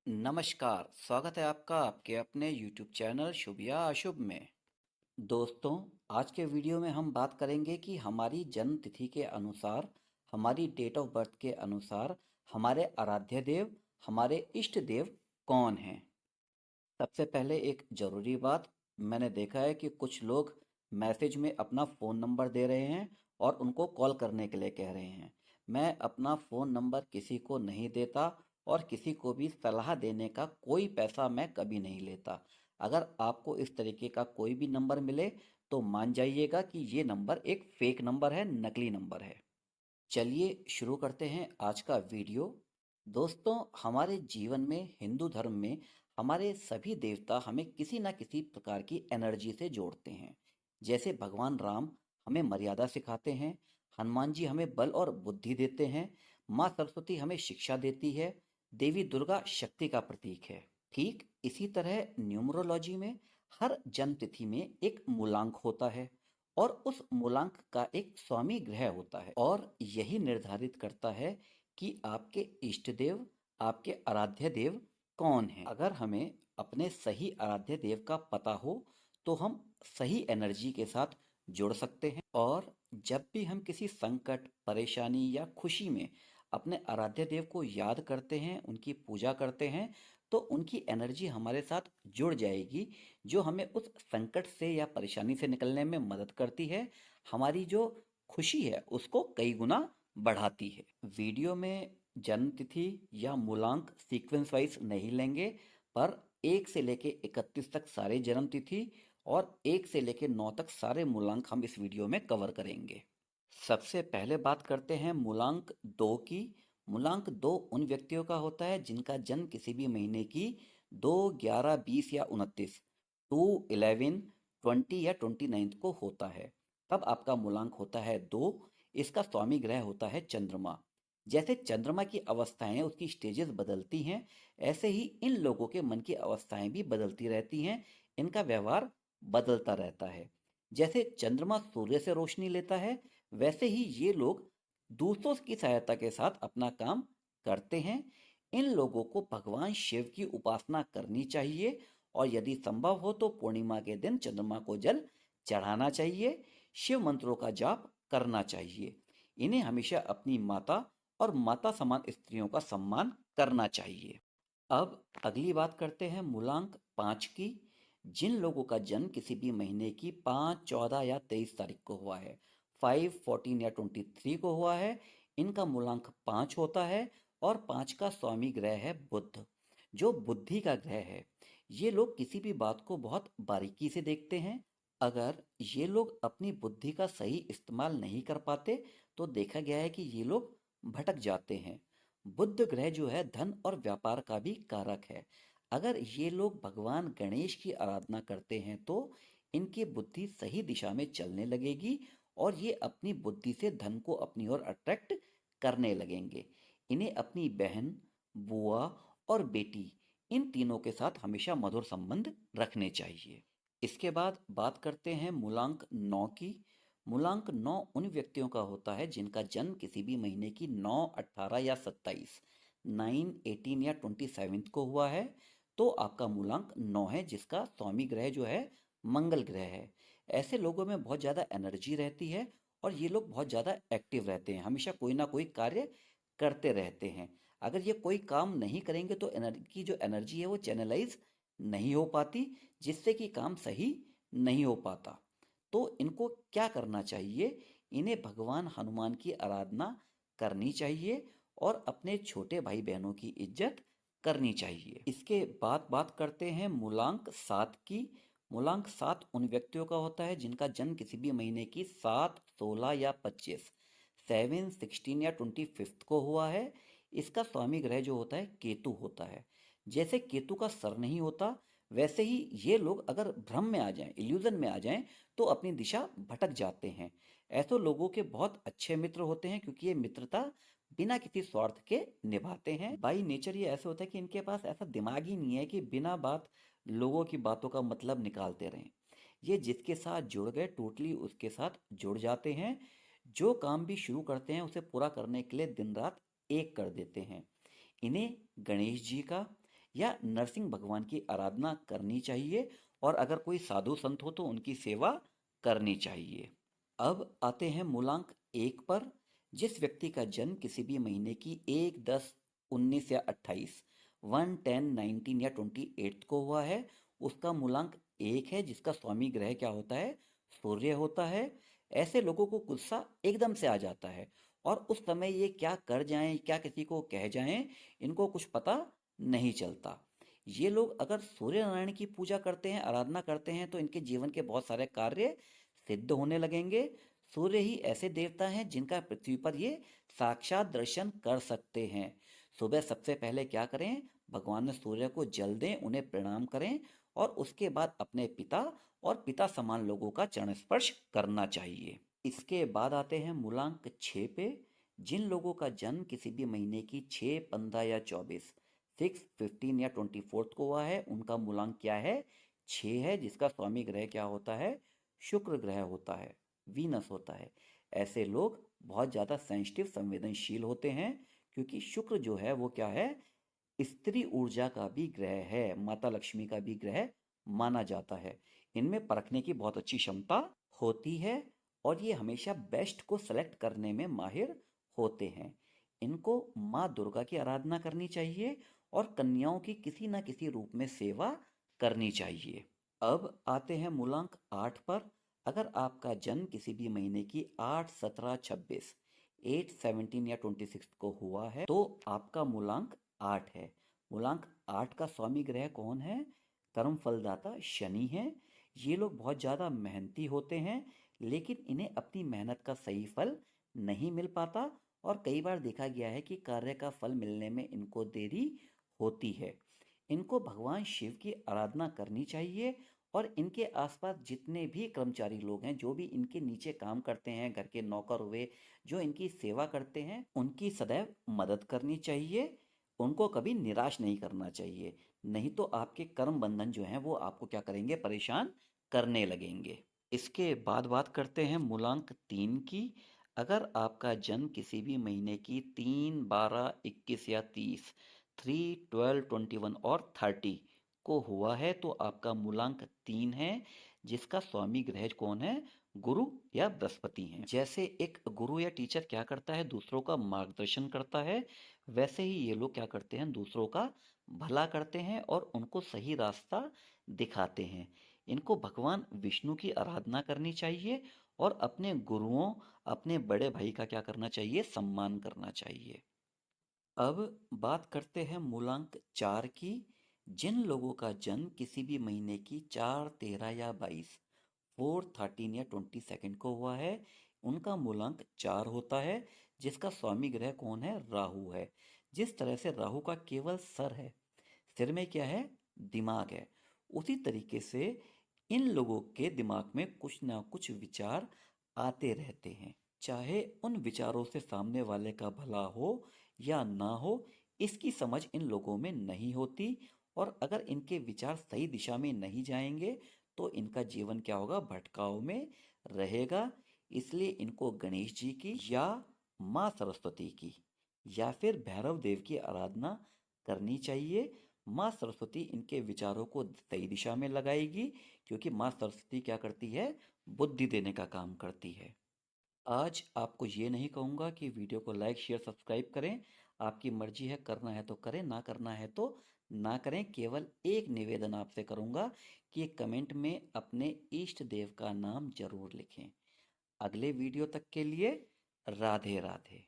नमस्कार, स्वागत है आपका आपके अपने YouTube चैनल शुभ या अशुभ में। दोस्तों, आज के वीडियो में हम बात करेंगे कि हमारी जन्म तिथि के अनुसार, हमारी डेट ऑफ बर्थ के अनुसार, हमारे आराध्य देव, हमारे इष्ट देव कौन हैं। सबसे पहले एक ज़रूरी बात, मैंने देखा है कि कुछ लोग मैसेज में अपना फ़ोन नंबर दे रहे हैं और उनको कॉल करने के लिए कह रहे हैं। मैं अपना फ़ोन नंबर किसी को नहीं देता और किसी को भी सलाह देने का कोई पैसा मैं कभी नहीं लेता। अगर आपको इस तरीके का कोई भी नंबर मिले तो मान जाइएगा कि ये नंबर एक फेक नंबर है, नकली नंबर है। चलिए शुरू करते हैं आज का वीडियो। दोस्तों, हमारे जीवन में हिंदू धर्म में हमारे सभी देवता हमें किसी न किसी प्रकार की एनर्जी से जोड़ते हैं। जैसे भगवान राम हमें मर्यादा सिखाते हैं, हनुमान जी हमें बल और बुद्धि देते हैं, माँ सरस्वती हमें शिक्षा देती है, देवी दुर्गा शक्ति का प्रतीक है। ठीक इसी तरह न्यूमरोलॉजी में हर जन्म तिथि में एक मूलांक होता है और उस मूलांक का एक स्वामी ग्रह होता है और यही निर्धारित करता है कि आपके इष्ट देव, आपके आराध्य देव कौन हैं। अगर हमें अपने सही आराध्य देव का पता हो तो हम सही एनर्जी के साथ जुड़ सकते हैं और जब भी हम किसी संकट, परेशानी या खुशी में अपने आराध्य देव को याद करते हैं, उनकी पूजा करते हैं, तो उनकी एनर्जी हमारे साथ जुड़ जाएगी, जो हमें उस संकट से या परेशानी से निकलने में मदद करती है। हमारी जो खुशी है उसको कई गुना बढ़ाती है। वीडियो में जन्म तिथि या मूलांक सीक्वेंस वाइज नहीं लेंगे, पर 1 से लेके 31 तक सारे जन्म तिथि और 1 से लेके 9 तक सारे मूलांक हम इस वीडियो में कवर करेंगे। सबसे पहले बात करते हैं मूलांक 2 की। मूलांक 2 उन व्यक्तियों का होता है जिनका जन्म किसी भी महीने की 2, 11, 20 या 29, 2, 11, 20 या 29 को होता है। तब आपका मूलांक होता है 2। इसका स्वामी ग्रह होता है चंद्रमा। जैसे चंद्रमा की अवस्थाएं, उसकी स्टेजेस बदलती हैं, ऐसे ही इन लोगों के मन की अवस्थाएं भी बदलती रहती हैं। इनका व्यवहार बदलता रहता है। जैसे चंद्रमा सूर्य से रोशनी लेता है, वैसे ही ये लोग दूसरों की सहायता के साथ अपना काम करते हैं। इन लोगों को भगवान शिव की उपासना करनी चाहिए और यदि संभव हो तो पूर्णिमा के दिन चंद्रमा को जल चढ़ाना चाहिए, शिव मंत्रों का जाप करना चाहिए। इन्हें हमेशा अपनी माता और माता समान स्त्रियों का सम्मान करना चाहिए। अब अगली बात करते हैं मूलांक 5 की। जिन लोगों का जन्म किसी भी महीने की 5, 14 या 23 तारीख को हुआ है, 5, 14 या 23 को हुआ है, इनका मूलांक 5 होता है और 5 का स्वामी ग्रह है बुध, जो बुद्धि का ग्रह है। ये लोग किसी भी बात को बहुत बारीकी से देखते हैं। अगर ये लोग अपनी बुद्धि का सही इस्तेमाल नहीं कर पाते तो देखा गया है कि ये लोग भटक जाते हैं। बुध ग्रह जो है धन और व्यापार का भी कारक है। अगर ये लोग भगवान गणेश की आराधना करते हैं तो इनकी बुद्धि सही दिशा में चलने लगेगी और ये अपनी बुद्धि से धन को अपनी ओर अट्रैक्ट करने लगेंगे। इन्हें अपनी बहन, बुआ और बेटी, इन तीनों के साथ हमेशा मधुर संबंध रखने चाहिए। इसके बाद बात करते हैं मूलांक 9 की। मूलांक 9 उन व्यक्तियों का होता है जिनका जन्म किसी भी महीने की 9, 18 या 27, 9, 18 या 27 को हुआ है, तो आपका मूलांक 9 है, जिसका स्वामी ग्रह जो है मंगल ग्रह है। ऐसे लोगों में बहुत ज़्यादा एनर्जी रहती है और ये लोग बहुत ज़्यादा एक्टिव रहते हैं, हमेशा कोई ना कोई कार्य करते रहते हैं। अगर ये कोई काम नहीं करेंगे तो की जो एनर्जी है वो चैनलाइज नहीं हो पाती, जिससे कि काम सही नहीं हो पाता। तो इनको क्या करना चाहिए? इन्हें भगवान हनुमान की आराधना करनी चाहिए और अपने छोटे भाई बहनों की इज्जत करनी चाहिए। इसके बाद बात करते हैं मूलांक 7 की। मूलांक 7 उन व्यक्तियों का होता है जिनका जन्म किसी भी महीने की 7, 16 या 25, 7, 16 या 25 को हुआ है। इसका स्वामी ग्रह जो होता है केतु होता है। जैसे केतु का सर नहीं होता, वैसे ही ये लोग अगर भ्रम में आ जाएं, इल्यूजन में आ जाएं, तो अपनी दिशा भटक जाते हैं। ऐसे लोगों के बहुत अच्छे मित्र होते हैं क्योंकि ये मित्रता बिना किसी स्वार्थ के निभाते हैं। बाई नेचर ये ऐसे होता है कि इनके पास ऐसा दिमाग ही नहीं है कि बिना बात लोगों की बातों का मतलब निकालते रहें। ये जिसके साथ जुड़ गए टोटली उसके साथ जुड़ जाते हैं। जो काम भी शुरू करते हैं उसे पूरा करने के लिए दिन रात एक कर देते हैं। इन्हें गणेश जी का या नरसिंह भगवान की आराधना करनी चाहिए और अगर कोई साधु संत हो तो उनकी सेवा करनी चाहिए। अब आते हैं मूलांक 1 पर। जिस व्यक्ति का जन्म किसी भी महीने की 1, 10, 19 या 28, 1, 10, 19 या 28 को हुआ है, उसका मूलांक 1 है, जिसका स्वामी ग्रह क्या होता है? सूर्य होता है। ऐसे लोगों को गुस्सा एकदम से आ जाता है और उस समय ये क्या कर जाएं, क्या किसी को कह जाएं, इनको कुछ पता नहीं चलता। ये लोग अगर सूर्य नारायण की पूजा करते हैं, आराधना करते हैं, तो इनके जीवन के बहुत सारे कार्य सिद्ध होने लगेंगे। सूर्य ही ऐसे देवता हैं जिनका पृथ्वी पर ये साक्षात दर्शन कर सकते हैं। सुबह सबसे पहले क्या करें? भगवान सूर्य को जल दें, उन्हें प्रणाम करें और उसके बाद अपने पिता और पिता समान लोगों का चरण स्पर्श करना चाहिए। इसके बाद आते हैं मूलांक 6 पे। जिन लोगों का जन्म किसी भी महीने की 6, 15 या 24, 6, 15 या 24 को हुआ है, उनका मूलांक क्या है? 6 है, जिसका स्वामी ग्रह क्या होता है? शुक्र ग्रह होता है, वीनस होता है। ऐसे लोग बहुत ज़्यादा सेंसिटिव, संवेदनशील होते हैं, क्योंकि शुक्र जो है वो क्या है? स्त्री ऊर्जा का भी ग्रह है, माता लक्ष्मी का भी ग्रह माना जाता है। इनमें परखने की बहुत अच्छी क्षमता होती है और ये हमेशा बेस्ट को सेलेक्ट करने में माहिर होते हैं। इनको माँ दुर्गा की आराधना करनी चाहिए और कन्याओं की किसी न किसी रूप में सेवा करनी चाहिए। अब आते हैं मूलांक 8 पर। अगर आपका जन्म किसी भी महीने की 8, 17, 26, 8, 17 या 26 को हुआ है तो आपका मूलांक 8 है। मूलांक 8 का स्वामी ग्रह कौन है? कर्म फलदाता शनि है। ये लोग बहुत ज़्यादा मेहनती होते हैं, लेकिन इन्हें अपनी मेहनत का सही फल नहीं मिल पाता और कई बार देखा गया है कि कार्य का फल मिलने में इनको देरी होती है। इनको भगवान शिव की आराधना करनी चाहिए और इनके आसपास जितने भी कर्मचारी लोग हैं, जो भी इनके नीचे काम करते हैं, घर के नौकर हुए, जो इनकी सेवा करते हैं, उनकी सदैव मदद करनी चाहिए। उनको कभी निराश नहीं करना चाहिए, नहीं तो आपके कर्म बंधन जो हैं वो आपको क्या करेंगे? परेशान करने लगेंगे। इसके बाद बात करते हैं मूलांक 3 की। अगर आपका जन्म किसी भी महीने की 3, 12, 21 या 30, 3, 12, 21 और 30 को हुआ है तो आपका मूलांक 3 है, जिसका स्वामी ग्रह कौन है? गुरु या बृहस्पति हैं। जैसे एक गुरु या टीचर क्या करता है? दूसरों का मार्गदर्शन करता है, वैसे ही ये लोग क्या करते हैं? दूसरों का भला करते हैं और उनको सही रास्ता दिखाते हैं। इनको भगवान विष्णु की आराधना करनी चाहिए और अपने गुरुओं, अपने बड़े भाई का क्या करना चाहिए? सम्मान करना चाहिए। अब बात करते हैं मूलांक 4 की। जिन लोगों का जन्म किसी भी महीने की 4, 13 या 22, 4, 13 या 22 को हुआ है, उनका मूलांक 4 होता है, जिसका स्वामी ग्रह कौन है? राहु है। जिस तरह से राहु का केवल सर है, सिर में क्या है? दिमाग है। उसी तरीके से इन लोगों के दिमाग में कुछ ना कुछ विचार आते रहते हैं, चाहे उन विचारों से सामने वाले का भला हो या ना हो, इसकी समझ इन लोगों में नहीं होती और अगर इनके विचार सही दिशा में नहीं जाएंगे तो इनका जीवन क्या होगा? भटकाव में रहेगा। इसलिए इनको गणेश जी की या माँ सरस्वती की या फिर भैरव देव की आराधना करनी चाहिए। माँ सरस्वती इनके विचारों को सही दिशा में लगाएगी, क्योंकि माँ सरस्वती क्या करती है? बुद्धि देने का काम करती है। आज आपको ये नहीं कहूँगा कि वीडियो को लाइक, शेयर, सब्सक्राइब करें। आपकी मर्जी है, करना है तो करें, ना करना है तो ना करें। केवल एक निवेदन आपसे करूँगा कि कमेंट में अपने इष्ट देव का नाम जरूर लिखें। अगले वीडियो तक के लिए राधे राधे।